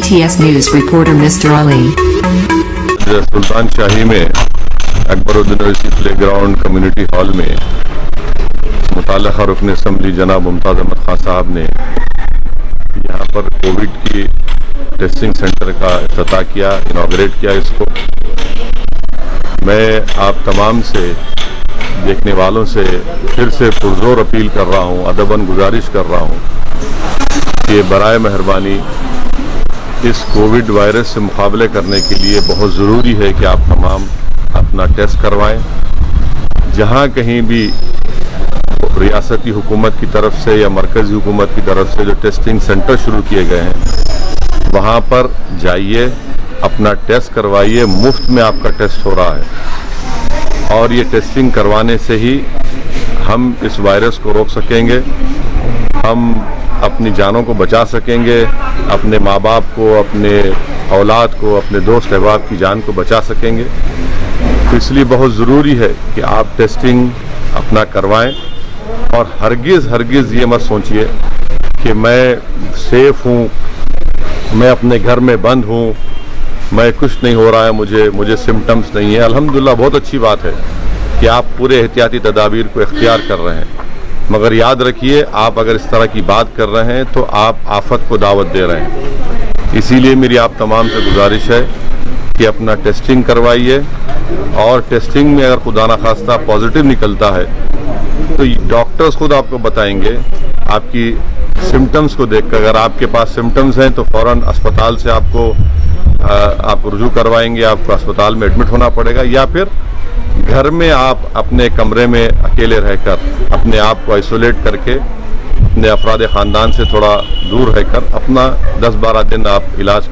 CTS News reporter Mr. Ali. सुल्तान शाही में Akbaruddin Owaisi playground community hall में मुताल्लिक़ा रुकन असम्बली जनाब मुमताज़ अहमद खान साहब ने यहाँ पर कोविड की टेस्टिंग सेंटर का इफ्तिताह किया, इनॉग्रेट किया इसको। मैं आप तमाम से देखने वालों से फिर से पुरजोर अपील कर रहा हूँ, अदबन गुजारिश कर रहा हूँ कि बराए मेहरबानी इस कोविड वायरस से मुकाबले करने के लिए बहुत ज़रूरी है कि आप तमाम अपना टेस्ट करवाएं। जहाँ कहीं भी रियासती हुकूमत की तरफ से या मरकज़ी हुकूमत की तरफ से जो टेस्टिंग सेंटर शुरू किए गए हैं वहाँ पर जाइए, अपना टेस्ट करवाइए। मुफ्त में आपका टेस्ट हो रहा है और ये टेस्टिंग करवाने से ही हम इस वायरस को रोक सकेंगे, हम अपनी जानों को बचा सकेंगे, अपने माँ बाप को, अपने औलाद को, अपने दोस्त अहबाब की जान को बचा सकेंगे। तो इसलिए बहुत ज़रूरी है कि आप टेस्टिंग अपना करवाएं और हरगिज़ ये मत सोचिए कि मैं सेफ हूँ, मैं अपने घर में बंद हूँ, मैं कुछ नहीं हो रहा है, मुझे सिम्टम्स नहीं है। अल्हम्दुलिल्लाह बहुत अच्छी बात है कि आप पूरे एहतियाती तदाबीर को इख्तियार कर रहे हैं, मगर याद रखिए आप अगर इस तरह की बात कर रहे हैं तो आप आफत को दावत दे रहे हैं। इसीलिए मेरी आप तमाम से गुजारिश है कि अपना टेस्टिंग करवाइए और टेस्टिंग में अगर खुदा ना खास्ता पॉजिटिव निकलता है तो डॉक्टर्स खुद आपको बताएंगे आपकी सिम्टम्स को देखकर। अगर आपके पास सिम्टम्स हैं तो फ़ौरन अस्पताल से आप रुजू करवाएंगे, आपको अस्पताल में एडमिट होना पड़ेगा, या फिर घर में आप अपने कमरे में अकेले रहकर अपने आप को आइसोलेट करके अपने अफराद ख़ानदान से थोड़ा दूर रहकर अपना 10-12 दिन आप इलाज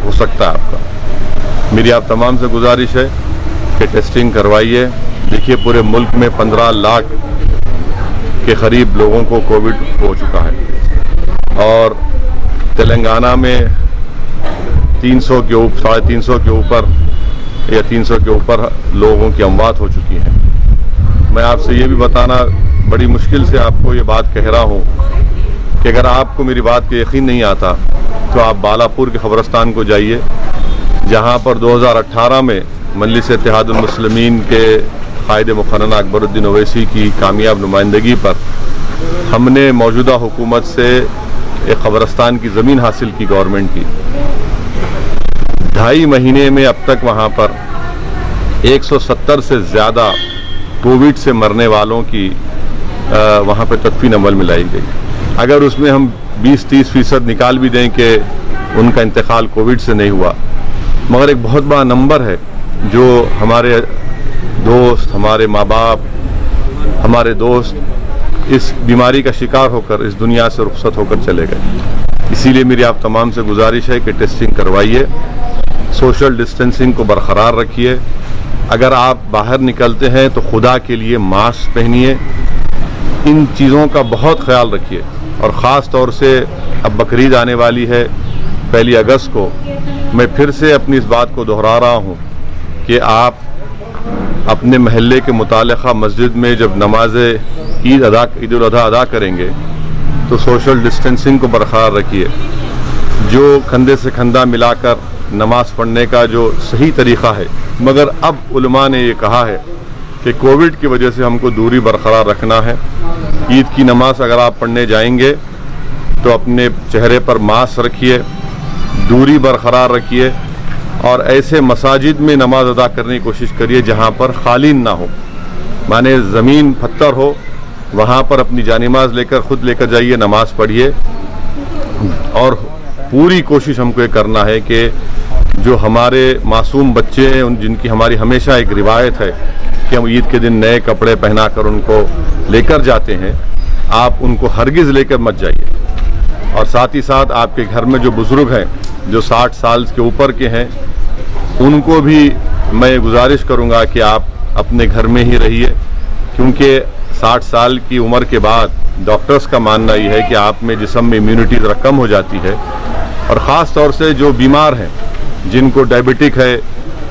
हो सकता है आपका। मेरी आप तमाम से गुजारिश है कि टेस्टिंग करवाइए। देखिए पूरे मुल्क में 15 लाख के करीब लोगों को कोविड हो चुका है और तेलंगाना में 300 के ऊपर, 350 के ऊपर या 300 के ऊपर लोगों की अमवात हो चुकी हैं। मैं आपसे ये भी बताना बड़ी मुश्किल से आपको ये बात कह रहा हूँ कि अगर आपको मेरी बात पे यकीन नहीं आता तो आप बालापुर के ख़बरस्तान को जाइए, जहाँ पर 2018 में मजलिस इत्तेहादुल मुस्लिमीन के कायद मुक़र्रर अकबरुद्दीन ओवैसी की कामयाब नुमाइंदगी पर हमने मौजूदा हुकूमत से एक क़ब्रस्तान की ज़मीन हासिल की गवर्नमेंट की। 2.5 महीने में अब तक वहाँ पर 170 से ज़्यादा कोविड से मरने वालों की वहाँ पर तदफीन अमल में लाई गई। अगर उसमें हम 20-30% निकाल भी दें कि उनका इंतकाल कोविड से नहीं हुआ, मगर एक बहुत बड़ा नंबर है जो हमारे दोस्त, हमारे माँ बाप, हमारे दोस्त इस बीमारी का शिकार होकर इस दुनिया से रुखसत होकर चले गए। इसीलिए मेरी आप तमाम से गुजारिश है कि टेस्टिंग करवाइए, सोशल डिस्टेंसिंग को बरकरार रखिए। अगर आप बाहर निकलते हैं तो खुदा के लिए मास्क पहनिए। इन चीज़ों का बहुत ख्याल रखिए और ख़ास तौर से अब बकरीद आने वाली है 1 अगस्त को। मैं फिर से अपनी इस बात को दोहरा रहा हूँ कि आप अपने महल्ले के मुतालिका मस्जिद में जब नमाज ईद उल अज़हा अदा करेंगे तो सोशल डिस्टेंसिंग को बरकरार रखिए। जो कंधे से कंधा मिलाकर नमाज पढ़ने का जो सही तरीक़ा है, मगर अब उलमा ने ये कहा है कि कोविड की वजह से हमको दूरी बरकरार रखना है। ईद की नमाज अगर आप पढ़ने जाएंगे तो अपने चेहरे पर मास्क रखिए, दूरी बरकरार रखिए और ऐसे मसाजिद में नमाज अदा करने की कोशिश करिए जहाँ पर खालीन ना हो, माने ज़मीन पत्थर हो, वहाँ पर अपनी जानिमाज लेकर खुद लेकर जाइए, नमाज पढ़िए। और पूरी कोशिश हमको ये करना है कि जो हमारे मासूम बच्चे हैं जिनकी हमारी हमेशा एक रिवायत है कि हम ईद के दिन नए कपड़े पहना कर उनको लेकर जाते हैं, आप उनको हरगिज़ लेकर मत जाइए। और साथ ही साथ आपके घर में जो बुज़ुर्ग हैं जो 60 साल के ऊपर के हैं, उनको भी मैं गुजारिश करूंगा कि आप अपने घर में ही रहिए, क्योंकि 60 साल की उम्र के बाद डॉक्टर्स का मानना ये है कि आप में जिस्म में इम्यूनिटी ज़रा कम हो जाती है। और ख़ास तौर से जो बीमार हैं, जिनको डायबिटिक है,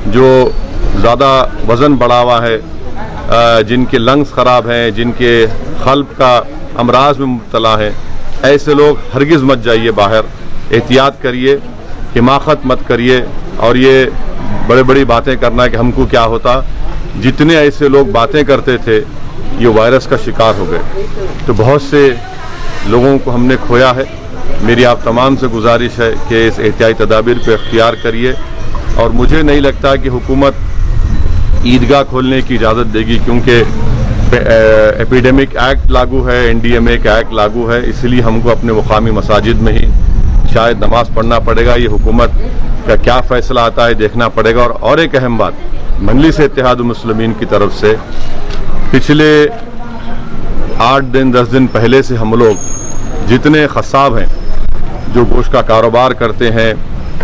जो ज़्यादा वज़न बढ़ा हुआ है, जिनके लंग्स ख़राब हैं, जिनके क़ल्ब का अमराज में मुब्तला हैं, ऐसे लोग हरगिज़ मत जाइए बाहर, एहतियात करिए। हिमाकत मत करिए और ये बड़े बड़ी बातें करना कि हमको क्या होता। जितने ऐसे लोग बातें करते थे ये वायरस का शिकार हो गए, तो बहुत से लोगों को हमने खोया है। मेरी आप तमाम से गुजारिश है कि इस एहतियाती तदाबीर को इख्तियार करिए। और मुझे नहीं लगता कि हुकूमत ईदगाह खोलने की इजाज़त देगी, क्योंकि एपिडेमिक एक्ट लागू है, NDMA का एक्ट लागू है, इसलिए हमको अपने मुकामी मसाजिद में ही शायद नमाज़ पढ़ना पड़ेगा। ये हुकूमत का क्या फ़ैसला आता है देखना पड़ेगा। और एक अहम बात, मजलिस इत्तेहाद मुस्लिमीन की तरफ से पिछले 8 दिन 10 दिन पहले से हम लोग जितने खसाब हैं जो गोश्त का कारोबार करते हैं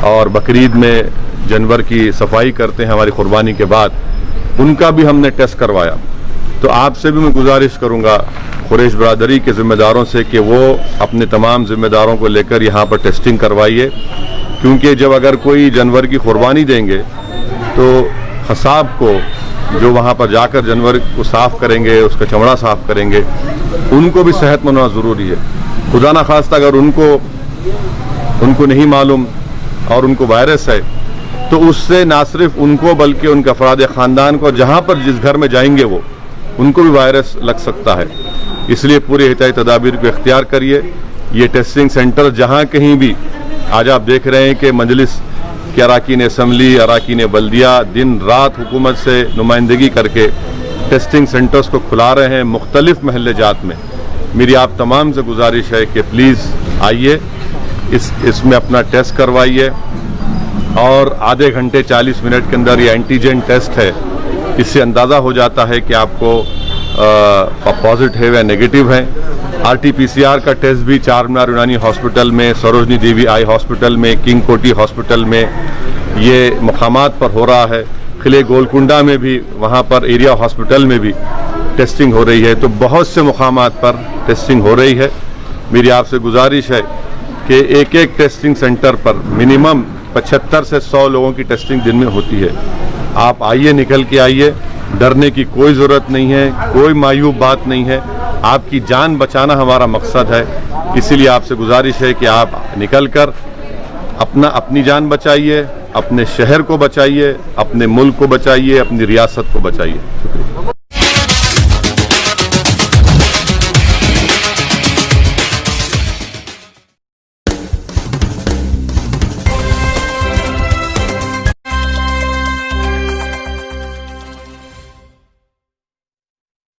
और बकरीद में जानवर की सफाई करते हैं हमारी कुर्बानी के बाद, उनका भी हमने टेस्ट करवाया। तो आपसे भी मैं गुजारिश करूंगा कुरैश बरादरी के ज़िम्मेदारों से कि वो अपने तमाम ज़िम्मेदारों को लेकर यहाँ पर टेस्टिंग करवाइए, क्योंकि जब अगर कोई जानवर की कुर्बानी देंगे तो खसाब को जो वहाँ पर जाकर जानवर को साफ़ करेंगे, उसका चमड़ा साफ़ करेंगे, उनको भी सेहतमंद होना ज़रूरी है। खुदा ना खास्ता अगर उनको नहीं मालूम और उनको वायरस है, तो उससे ना सिर्फ उनको बल्कि उनके अफराद ख़ानदान को, जहाँ पर जिस घर में जाएंगे वो, उनको भी वायरस लग सकता है। इसलिए पूरी एहतियाती तदाबीर को इख्तियार करिए। ये टेस्टिंग सेंटर जहाँ कहीं भी, आज आप देख रहे हैं कि मजलिस के अराकीन असम्बली, अराकीन बल्दिया दिन रात हुकूमत से नुमाइंदगी करके टेस्टिंग सेंटर्स को खुला रहे हैं मुख्तलिफ महल्ले जात में। मेरी आप तमाम से गुजारिश है कि प्लीज़ आइए, इसमें अपना टेस्ट करवाइए और आधे घंटे 40 मिनट के अंदर ये एंटीजन टेस्ट है, इससे अंदाज़ा हो जाता है कि आपको पॉजिटिव या नेगेटिव है। RT-PCR का टेस्ट भी चारमीनार यूनानी हॉस्पिटल में, सरोजनी देवी आई हॉस्पिटल में, किंग कोटी हॉस्पिटल में ये मकामात पर हो रहा है। किले गोलकुंडा में भी, वहाँ पर एरिया हॉस्पिटल में भी टेस्टिंग हो रही है। तो बहुत से मकामात पर टेस्टिंग हो रही है। मेरी आपसे गुजारिश है कि एक एक टेस्टिंग सेंटर पर मिनिमम 75 से 100 लोगों की टेस्टिंग दिन में होती है। आप आइए, निकल के आइए, डरने की कोई ज़रूरत नहीं है, कोई मायूब बात नहीं है। आपकी जान बचाना हमारा मकसद है, इसीलिए आपसे गुजारिश है कि आप निकल कर अपनी जान बचाइए, अपने शहर को बचाइए, अपने मुल्क को बचाइए, अपनी रियासत को बचाइए। शुक्रिया।